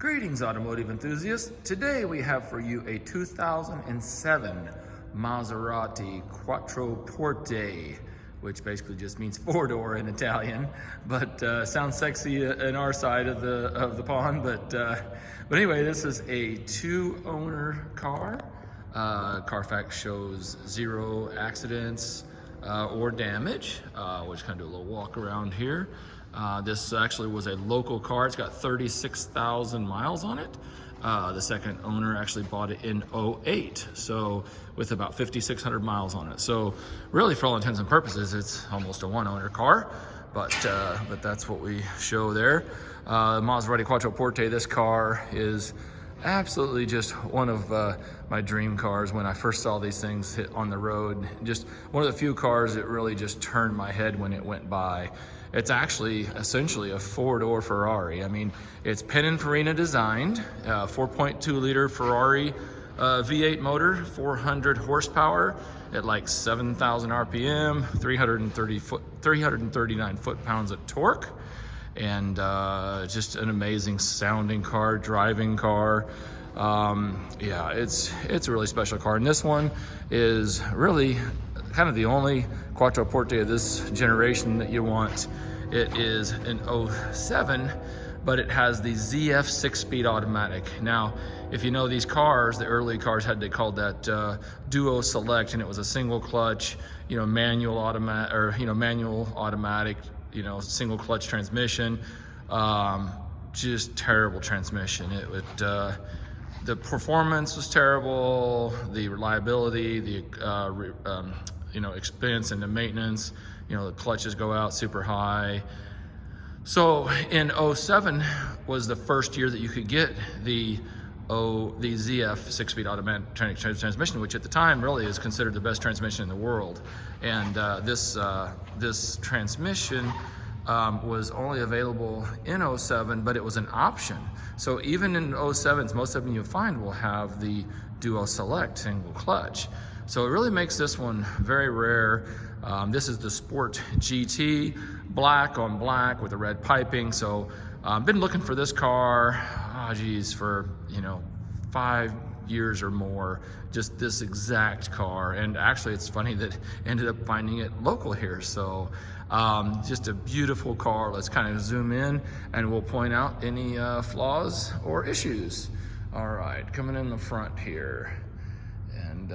Greetings, automotive enthusiasts. Today we have for you a 2007 Maserati Quattroporte, which basically just means four-door in Italian, but sounds sexy in our side of the pond. But anyway, this is a two-owner car. Carfax shows 0 accidents or damage. We'll just kind of do a little walk around here. This actually was a local car. It's got 36,000 miles on it. The second owner actually bought it in 08, so with about 5,600 miles on it. So really, for all intents and purposes, it's almost a one-owner car, but that's what we show there. Maserati Quattroporte, this car is absolutely just one of my dream cars. When I first saw these things hit on the road, just one of the few cars that really just turned my head when it went by. It's actually essentially a four-door Ferrari. I mean, it's Pininfarina designed, 4.2 liter Ferrari V8 motor, 400 horsepower at like 7,000 RPM, 339 foot-pounds of torque. And just an amazing sounding car, driving car. Yeah, it's a really special car. And this one is really kind of the only Quattroporte of this generation that you want. It is an 07, but it has the ZF 6-speed automatic. Now, if you know these cars, the early cars they called that Duo Select, and it was a single clutch, manual automatic, or manual automatic, single clutch transmission. Just terrible transmission. The performance was terrible. The reliability, the expense and the maintenance. The clutches go out super high. So in 07 was the first year that you could get the ZF 6-speed automatic transmission, which at the time really is considered the best transmission in the world. And this transmission was only available in 07, but it was an option. So even in 07s, most of them you'll find will have the Duo Select single clutch. So it really makes this one very rare. This is the Sport GT, black on black with the red piping. So I've been looking for this car, for 5 years or more, just this exact car. And actually it's funny that I ended up finding it local here. So just a beautiful car. Let's kind of zoom in and we'll point out any flaws or issues. All right, coming in the front here. And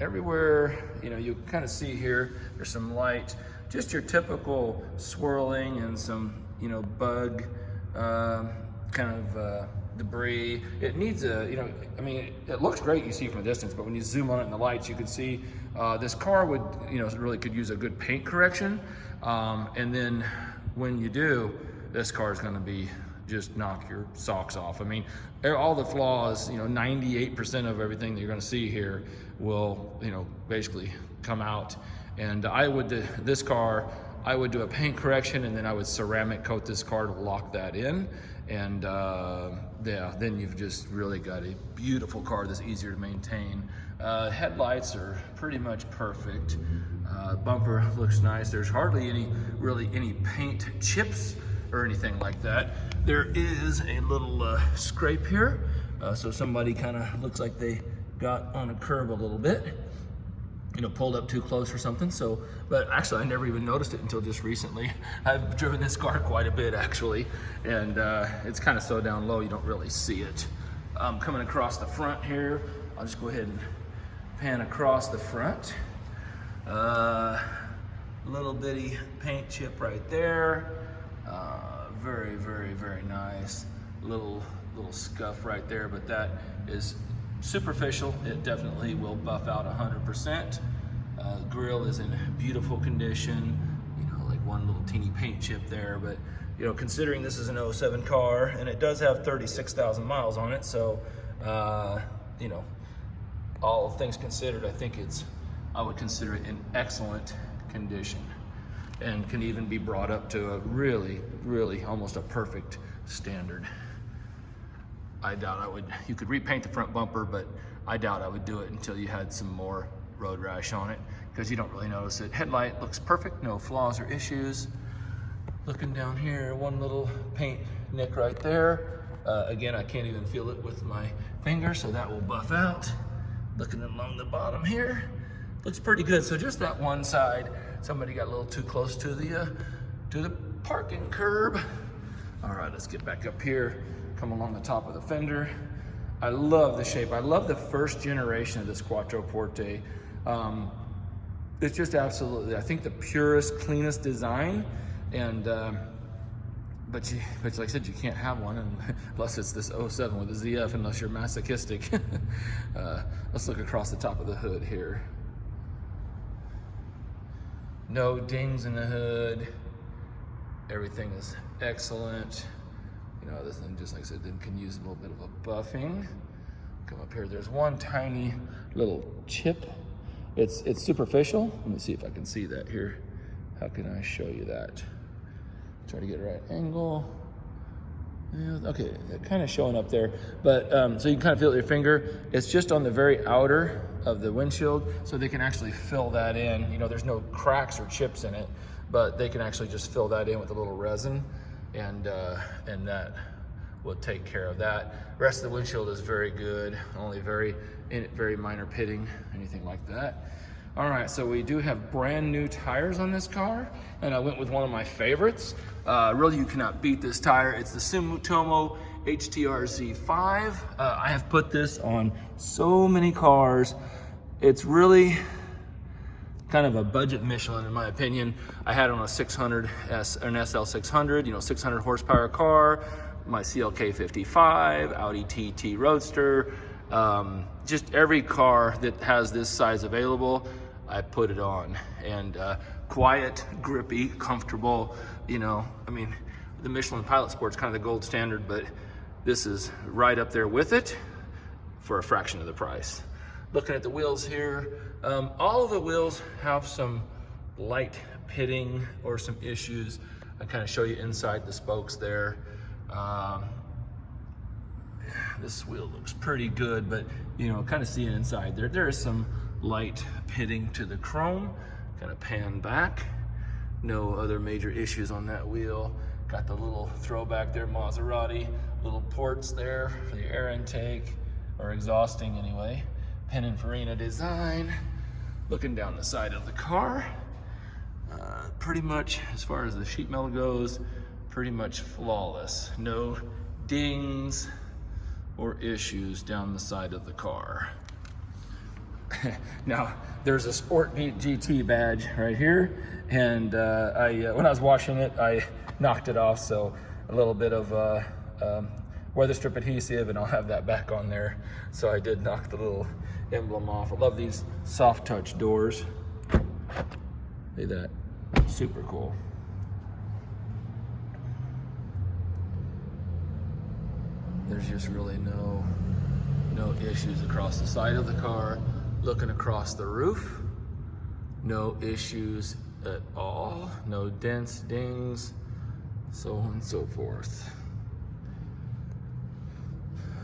everywhere, you kind of see here, there's some light, just your typical swirling and some, bug debris. It needs it looks great, you see from a distance, but when you zoom on it in the lights, you can see this car would, really could use a good paint correction. And then when you do, this car is going to be just knock your socks off. I mean, all the flaws, 98% of everything that you're going to see here will, basically come out. And I would do a paint correction, and then I would ceramic coat this car to lock that in. And yeah, then you've just really got a beautiful car that's easier to maintain. Headlights are pretty much perfect. Bumper looks nice. There's hardly any paint chips or anything like that. There is a little scrape here, so somebody kind of looks like they got on a curb a little bit, pulled up too close or something. So, but actually I never even noticed it until just recently. I've driven this car quite a bit actually, and it's kind of so down low you don't really see it. Coming across the front here, I'll just go ahead and pan across the front. Little bitty paint chip right there. Very, very, very nice. Little scuff right there, but that is superficial. It definitely will buff out 100%. Grille is in beautiful condition. Like one little teeny paint chip there, but considering this is an 07 car and it does have 36,000 miles on it, so all things considered, I would consider it in excellent condition, and can even be brought up to a really, really almost a perfect standard. I doubt you could repaint the front bumper, but I doubt I would do it until you had some more road rash on it, because you don't really notice it. Headlight looks perfect, no flaws or issues. Looking down here, one little paint nick right there. Again, I can't even feel it with my finger, so that will buff out. Looking along the bottom here, looks pretty good. So just that one side, somebody got a little too close to the parking curb. All right, let's get back up here, come along the top of the fender. I love the shape. I love the first generation of this Quattroporte. It's just absolutely, I think, the purest, cleanest design. And but like I said, you can't have one unless it's this 07 with a ZF, unless you're masochistic. Let's look across the top of the hood here. No dings in the hood. Everything is excellent. You know, this thing, just like I said, can use a little bit of a buffing. Come up here, there's one tiny little chip. It's superficial. Let me see if I can see that here. How can I show you that? Try to get a right angle. Yeah, okay, kind of showing up there. But so you can kind of feel it with your finger. It's just on the very outer of the windshield, so they can actually fill that in. You know, there's no cracks or chips in it, but they can actually just fill that in with a little resin, and that will take care of that. The rest of the windshield is very good, only very minor pitting, anything like that. All right, so we do have brand new tires on this car, and I went with one of my favorites. Really, you cannot beat this tire. It's the Sumitomo HTR Z5. I have put this on so many cars. It's really kind of a budget Michelin, in my opinion. I had it on a 600S, an SL600, you know, 600 horsepower car, my CLK 55, Audi TT Roadster, just every car that has this size available, I put it on. And quiet, grippy, comfortable, you know, I mean, the Michelin Pilot Sport's kind of the gold standard, but this is right up there with it for a fraction of the price. Looking at the wheels here, all of the wheels have some light pitting or some issues. I kind of show you inside the spokes there. This wheel looks pretty good, but you know, kind of seeing inside there is some light pitting to the chrome. Kind of pan back. No other major issues on that wheel. Got the little throwback there, Maserati, little ports there for the air intake, or exhausting anyway. Pininfarina design. Looking down the side of the car, pretty much, as far as the sheet metal goes, pretty much flawless. No dings or issues down the side of the car. Now, there's a Sport Beat GT badge right here, and when I was washing it, I knocked it off, so a little bit of weather strip adhesive, and I'll have that back on there. So I did knock the little emblem off. I love these soft touch doors. See that? Super cool. There's just really no issues across the side of the car. Looking across the roof, no issues at all. No dents, dings, so on and so forth.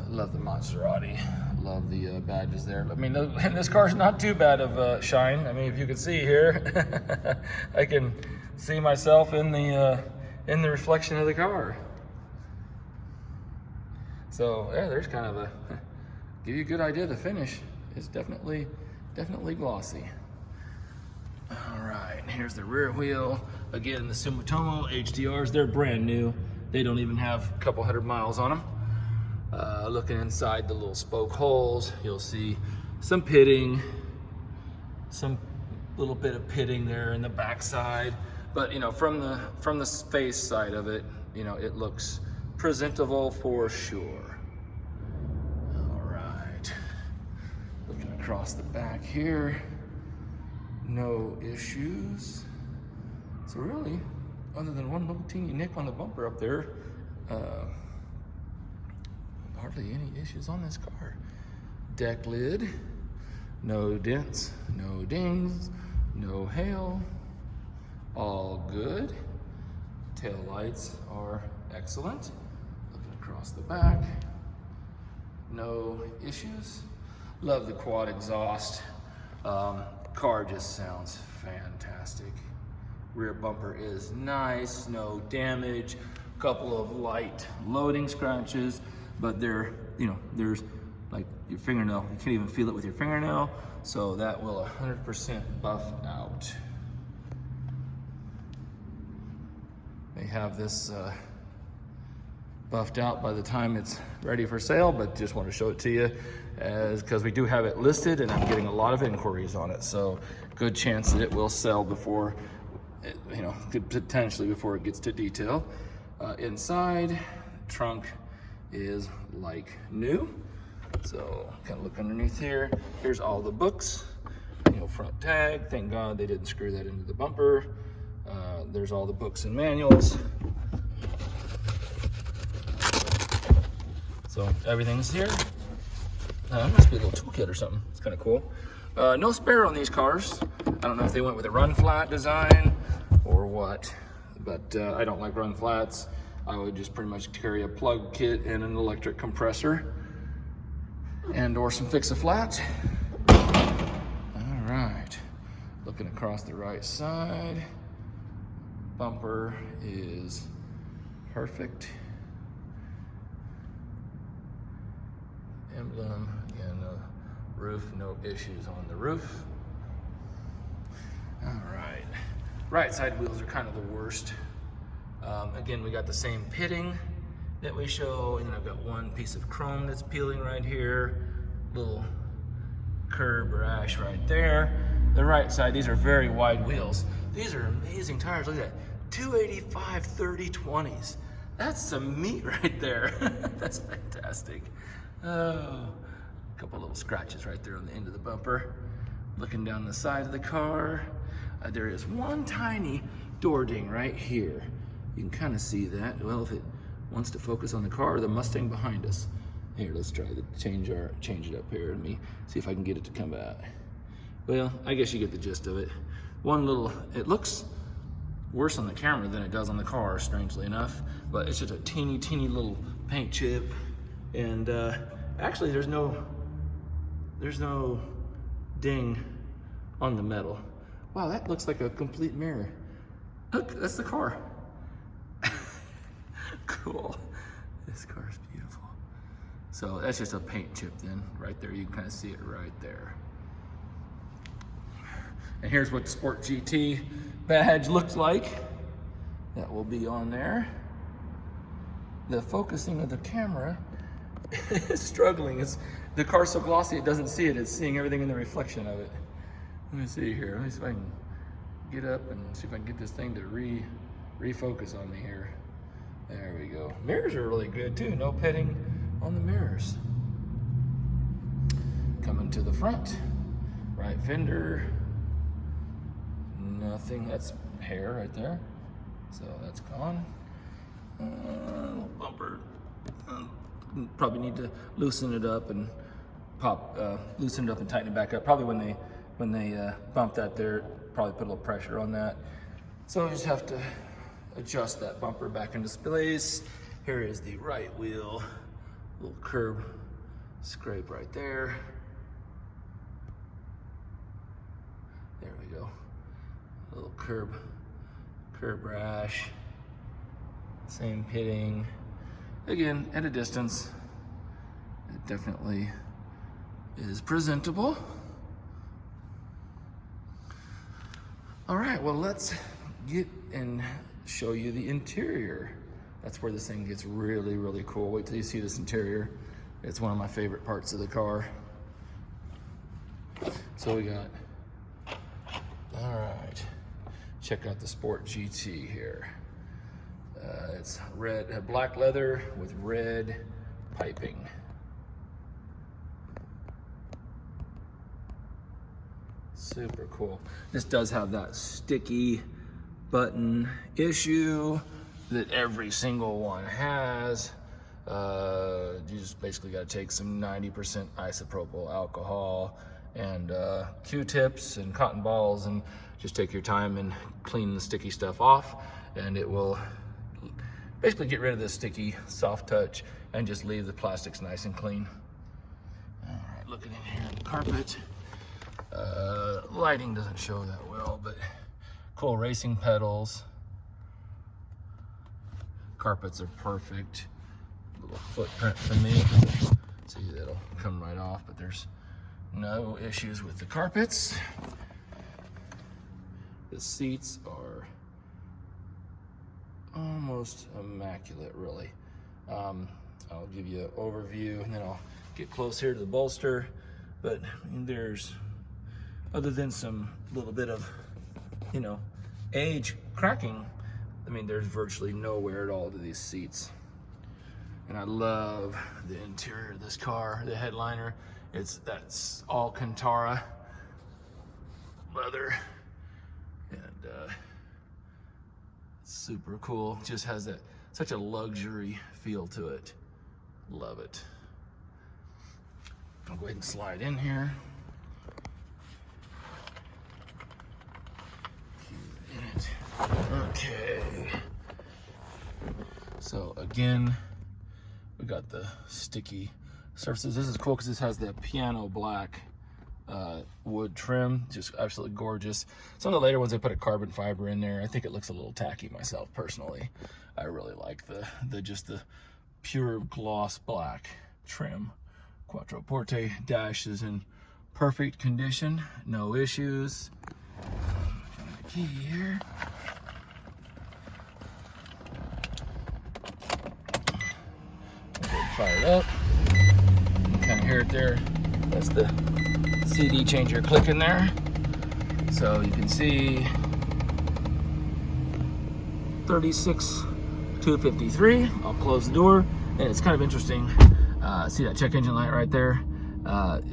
Love the Maserati. Love the badges there. I mean, this car's not too bad of shine. I mean, if you can see here, I can see myself in the reflection of the car. So yeah, there's kind of give you a good idea of the finish. It's definitely glossy. All right, here's the rear wheel. Again, the Sumitomo HDRs, they're brand new. They don't even have a couple hundred miles on them. Looking inside the little spoke holes, you'll see some pitting, some little bit of pitting there in the back side. But you know, from the face side of it, you know, it looks presentable for sure. All right, looking across the back here, no issues. So really, other than one little teeny nick on the bumper up there, hardly any issues on this car. Deck lid, no dents, no dings, no hail, all good. Tail lights are excellent. Looking across the back, no issues. Love the quad exhaust. Car just sounds fantastic. Rear bumper is nice, no damage. couple of light loading scratches, but they're, you know, there's like your fingernail, you can't even feel it with your fingernail, so that will 100% buff out. They have this buffed out by the time it's ready for sale, but just want to show it to you because we do have it listed and I'm getting a lot of inquiries on it, so good chance that it will sell before it, you know, potentially before it gets to detail. Inside, trunk is like new. So kind of look underneath here. Here's all the books, you know, front tag. Thank God they didn't screw that into the bumper. There's all the books and manuals. So everything's here. Must be a little toolkit or something. It's kind of cool. No spare on these cars. I don't know if they went with a run flat design or what, but I don't like run flats. I would just pretty much carry a plug kit and an electric compressor and or some fix-a-flat. All right, looking across the right side, bumper is perfect. Emblem, again, roof, no issues on the roof. All right, right side wheels are kind of the worst. Again, we got the same pitting that we show, and I've got one piece of chrome that's peeling right here, little curb rash right there. The right side, these are very wide wheels. These are amazing tires. Look at that, 285 30/20s. That's some meat right there. That's fantastic. Oh, a couple little scratches right there on the end of the bumper. Looking down the side of the car, there is one tiny door ding right here. You can kind of see that. Well, if it wants to focus on the car or the Mustang behind us. Here, let's try to change it up here and see if I can get it to come out. Well, I guess you get the gist of it. One little, it looks worse on the camera than it does on the car, strangely enough, but it's just a teeny little paint chip. And actually there's no ding on the metal. Wow, that looks like a complete mirror. Look, that's the car. Cool. This car is beautiful. So that's just a paint chip then, right there. You can kind of see it right there. And here's what the Sport GT badge looks like. That will be on there. The focusing of the camera is struggling. The car's so glossy it doesn't see it. It's seeing everything in the reflection of it. Let me see here. Let me see if I can get up and see if I can get this thing to refocus on me here. There we go. Mirrors are really good too. No pitting on the mirrors. Coming to the front. Right fender. Nothing. That's hair right there. So that's gone. Bumper. Probably need to loosen it up and loosen it up and tighten it back up. Probably when they bump that there, probably put a little pressure on that. So we just have to adjust that bumper back into place. Here is the right wheel, little curb scrape right there. There we go. A little curb rash. Same pitting. Again, at a distance, it definitely is presentable. All right, well, let's get and show you the interior. That's where this thing gets really cool. Wait till you see this interior. It's one of my favorite parts of the car. So we got, all right, check out the Sport GT here. It's red, black leather with red piping. Super cool. This does have that sticky button issue that every single one has. You just basically got to take some 90% isopropyl alcohol and Q-tips and cotton balls and just take your time and clean the sticky stuff off, and it will basically get rid of the sticky soft touch and just leave the plastics nice and clean. All right, looking in here at the carpet. Lighting doesn't show that well, but cool racing pedals. Carpets are perfect. Little footprint for me. See, that'll come right off, but there's no issues with the carpets. The seats are almost immaculate, really. I'll give you an overview and then I'll get close here to the bolster. But I mean, there's, other than some little bit of, you know, age cracking, I mean, there's virtually no wear at all to these seats. And I love the interior of this car, the headliner. That's all Cantara leather, and super cool. Just has that such a luxury feel to it. Love it. I'll go ahead and slide in here. Okay. So again, we got the sticky surfaces. This is cool because this has the piano black wood trim, just absolutely gorgeous. Some of the later ones, they put a carbon fiber in there. I think it looks a little tacky myself personally. I really like just the pure gloss black trim. Quattroporte dash is in perfect condition, no issues. Got the key here. Fire it up. You can kind of hear it there. That's the CD changer clicking there. So you can see 36,253. I'll close the door, and it's kind of interesting. See that check engine light right there?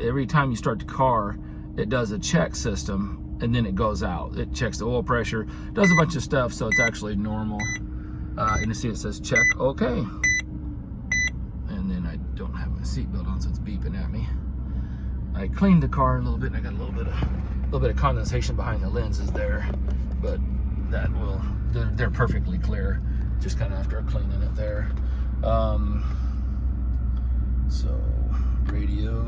Every time you start the car, it does a check system, and then it goes out. It checks the oil pressure, does a bunch of stuff, so it's actually normal. And you see it says check okay. And then I don't have my seatbelt on, so it's beeping at me. I cleaned the car a little bit, and I got a little bit of condensation behind the lenses there, but that will, they're perfectly clear, just kind of after cleaning it there. So radio,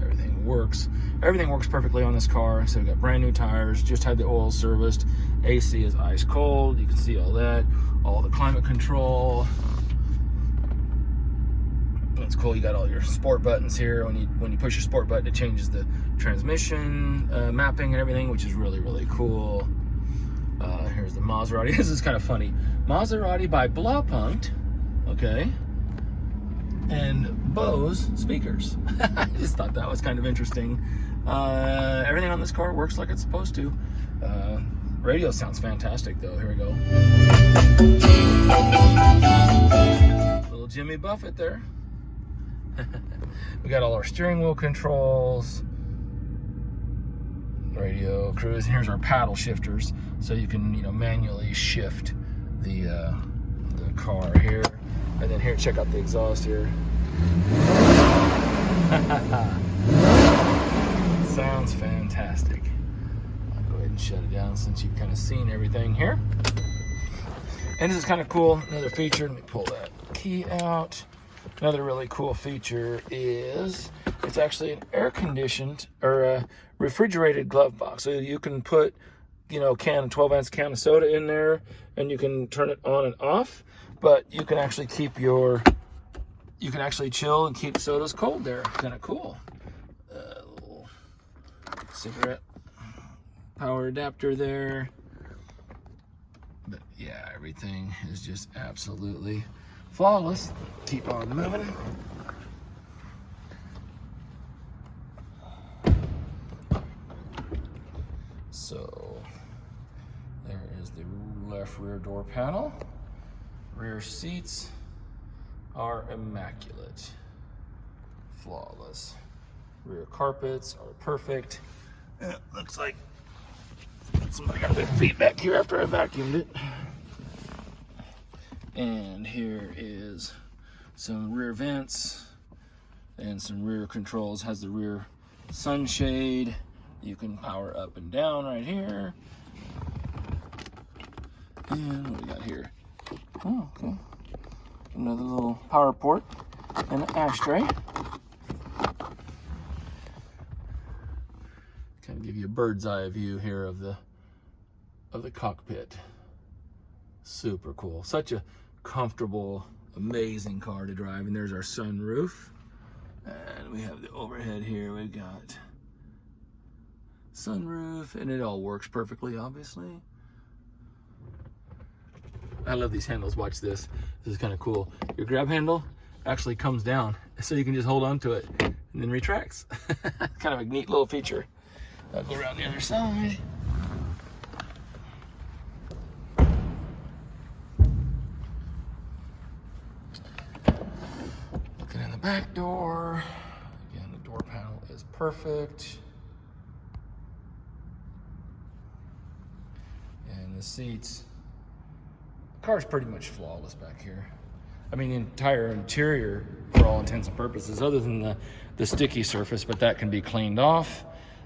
everything works perfectly on this car. So we got brand new tires, just had the oil serviced. AC is ice cold, you can see all that, all the climate control. It's cool, you got all your sport buttons here. When you push your sport button, it changes the transmission mapping and everything, which is really, really cool. Here's the Maserati. This is kind of funny. Maserati by Blaupunkt, okay, and Bose speakers. I just thought that was kind of interesting. Everything on this car works like it's supposed to. Radio sounds fantastic though. Here we go. Little Jimmy Buffett there. We got all our steering wheel controls, radio, cruise, and here's our paddle shifters, so you can, you know, manually shift the car here. And then here, check out the exhaust here. Sounds fantastic. I'll go ahead and shut it down since you've kind of seen everything here. And this is kind of cool. Another feature, let me pull that key out. Another really cool feature is it's actually an air-conditioned or a refrigerated glove box. So you can put, you know, 12-ounce can of soda in there, and you can turn it on and off. But you can actually chill and keep sodas cold there. Kind of cool. Little cigarette power adapter there. But yeah, everything is just absolutely flawless. Keep on moving. So there is the left rear door panel. Rear seats are immaculate, flawless. Rear carpets are perfect. It looks like somebody got their feet back here after I vacuumed it. And here is some rear vents and some rear controls. Has the rear sunshade. You can power up and down right here. And what do we got here? Oh, okay. Another little power port and an ashtray. Kind of give you a bird's eye view here of the cockpit. Super cool. Such a comfortable, amazing car to drive. And there's our sunroof. And we have the overhead here. We've got sunroof, and it all works perfectly, obviously. I love these handles. Watch this. This is kind of cool. Your grab handle actually comes down, so you can just hold on to it and then retracts. Kind of a neat little feature. I'll go around the other side. Looking in the back door. Again, the door panel is perfect. And the seats. The car's pretty much flawless back here. I mean, the entire interior, for all intents and purposes, other than the sticky surface, but that can be cleaned off.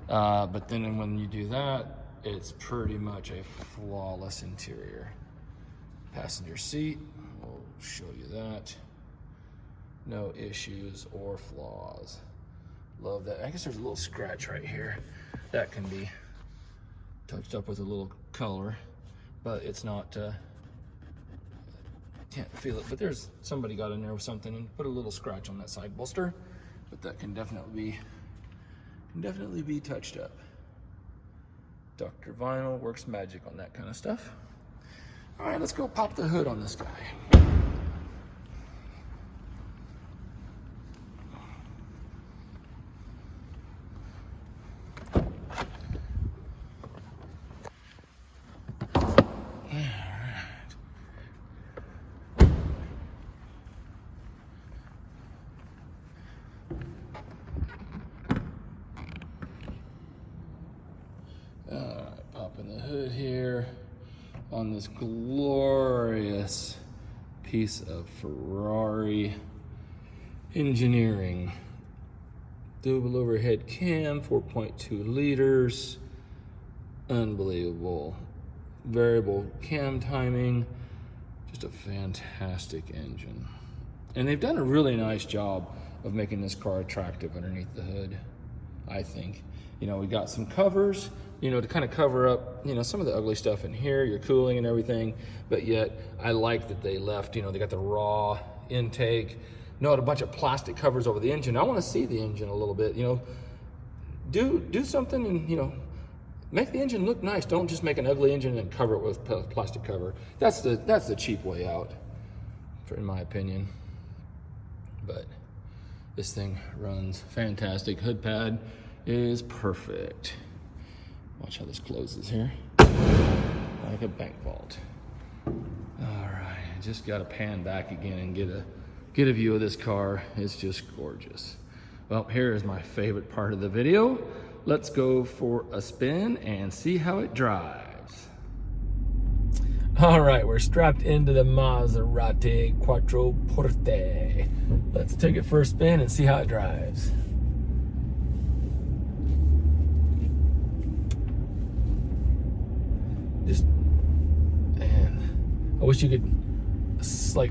But then when you do that, it's pretty much a flawless interior. Passenger seat, we'll show you that. No issues or flaws. Love that. I guess there's a little scratch right here. That can be touched up with a little color, but it's not, can't feel it, but there's somebody got in there with something and put a little scratch on that side bolster, but that can definitely be touched up. Dr. Vinyl works magic on that kind of stuff. All right, let's go pop the hood on this guy. Popping the hood here on this glorious piece of Ferrari engineering. Double overhead cam, 4.2 liters. Unbelievable. Variable cam timing. Just a fantastic engine. And they've done a really nice job of making this car attractive underneath the hood, I think. You know, we got some covers, you know, to kind of cover up, you know, some of the ugly stuff in here, your cooling and everything, but yet I like that they left, you know, they got the raw intake, not a bunch of plastic covers over the engine. I want to see the engine a little bit, you know, do something and, you know, make the engine look nice. Don't just make an ugly engine and cover it with plastic cover. That's the cheap way out, in my opinion. But this thing runs fantastic. Hood pad is perfect. Watch how this closes here, like a bank vault. All right, just got to pan back again and get a view of this car. It's just gorgeous. Well, here is my favorite part of the video. Let's go for a spin and see how it drives. All right, we're strapped into the Maserati Quattroporte. Let's take it for a spin and see how it drives. Man, I wish you could like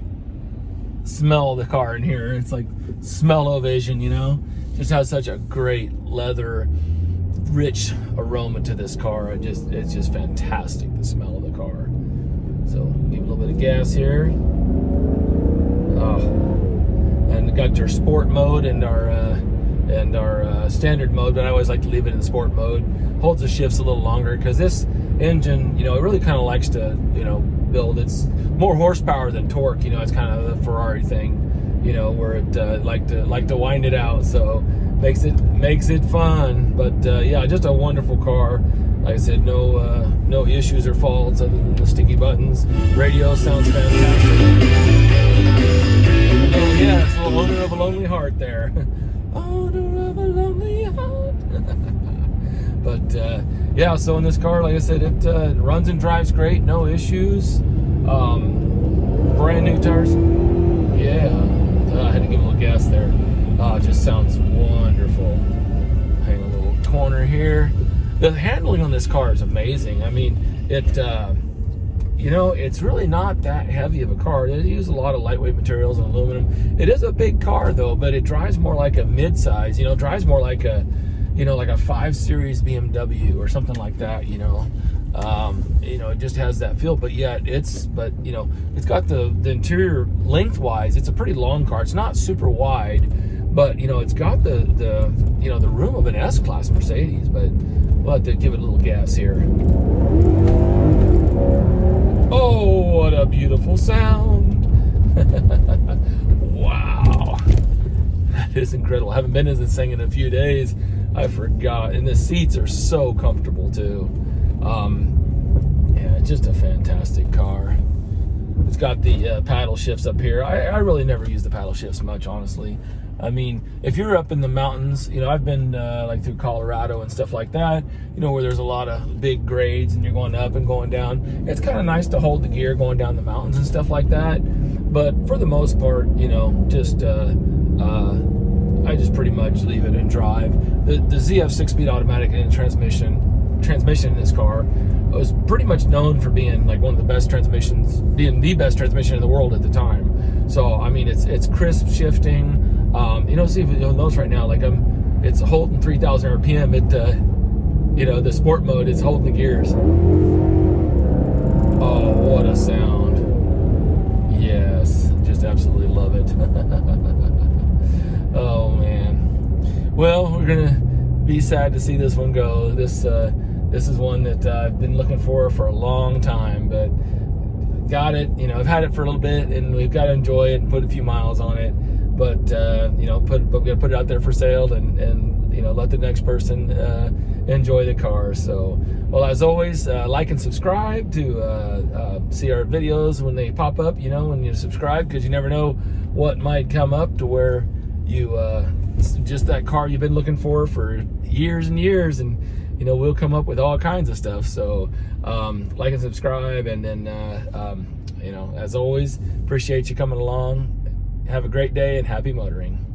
smell the car in here. It's like smell-o-vision, you know? Just has such a great leather, rich aroma to this car. It's just fantastic, the smell of the car. So give it a little bit of gas here. Oh, and got your sport mode and our standard mode, but I always like to leave it in sport mode. Holds the shifts a little longer because this engine, you know, it really kind of likes to, you know, build. It's more horsepower than torque. You know, it's kind of the Ferrari thing, you know, where it like to wind it out. So makes it fun. But yeah, just a wonderful car. Like I said, no issues or faults other than the sticky buttons. Radio sounds fantastic. Oh yeah, it's a little owner of a lonely heart there. Owner of a lonely heart. But yeah, so in this car, like I said, it runs and drives great, no issues. Brand new tires. Yeah, I had to give a little gas there. It just sounds wonderful. Hang a little corner here. The handling on this car is amazing. I mean, it, you know, it's really not that heavy of a car. They use a lot of lightweight materials and aluminum. It is a big car though, but it drives more like a mid-size, you know, drives more like a, you know, like a 5 Series BMW or something like that, you know. You know, it just has that feel, but yet it's got the interior lengthwise, it's a pretty long car. It's not super wide, but you know, it's got the room of an S-Class Mercedes. But we'll have to give it a little gas here. Oh, what a beautiful sound. Wow, that is incredible. I haven't been in this thing in a few days. I forgot. And the seats are so comfortable too. Yeah, just a fantastic car. It's got the paddle shifts up here. I really never use the paddle shifts much, honestly. I mean, if you're up in the mountains, you know, I've been like through Colorado and stuff like that, you know, where there's a lot of big grades and you're going up and going down. It's kind of nice to hold the gear going down the mountains and stuff like that. But for the most part, you know, just I just pretty much leave it and drive. The ZF 6-speed automatic and transmission in this car was pretty much known for being like one of the best transmissions, being the best transmission in the world at the time. So I mean, it's crisp shifting. You know, see if you'll notice right now, like it's holding 3,000 RPM. You know, the sport mode is holding the gears. Oh, what a sound! Yes, just absolutely love it. Oh man. Well, we're gonna be sad to see this one go. This is one that I've been looking for a long time, but got it. You know, I've had it for a little bit, and we've got to enjoy it and put a few miles on it. But you know, we're gonna put it out there for sale, and you know, let the next person enjoy the car. So, well, as always, like and subscribe to see our videos when they pop up. You know, when you subscribe, because you never know what might come up to where you just that car you've been looking for years and years, and you know, we'll come up with all kinds of stuff. So like and subscribe, and then you know, as always, appreciate you coming along. Have a great day and happy motoring.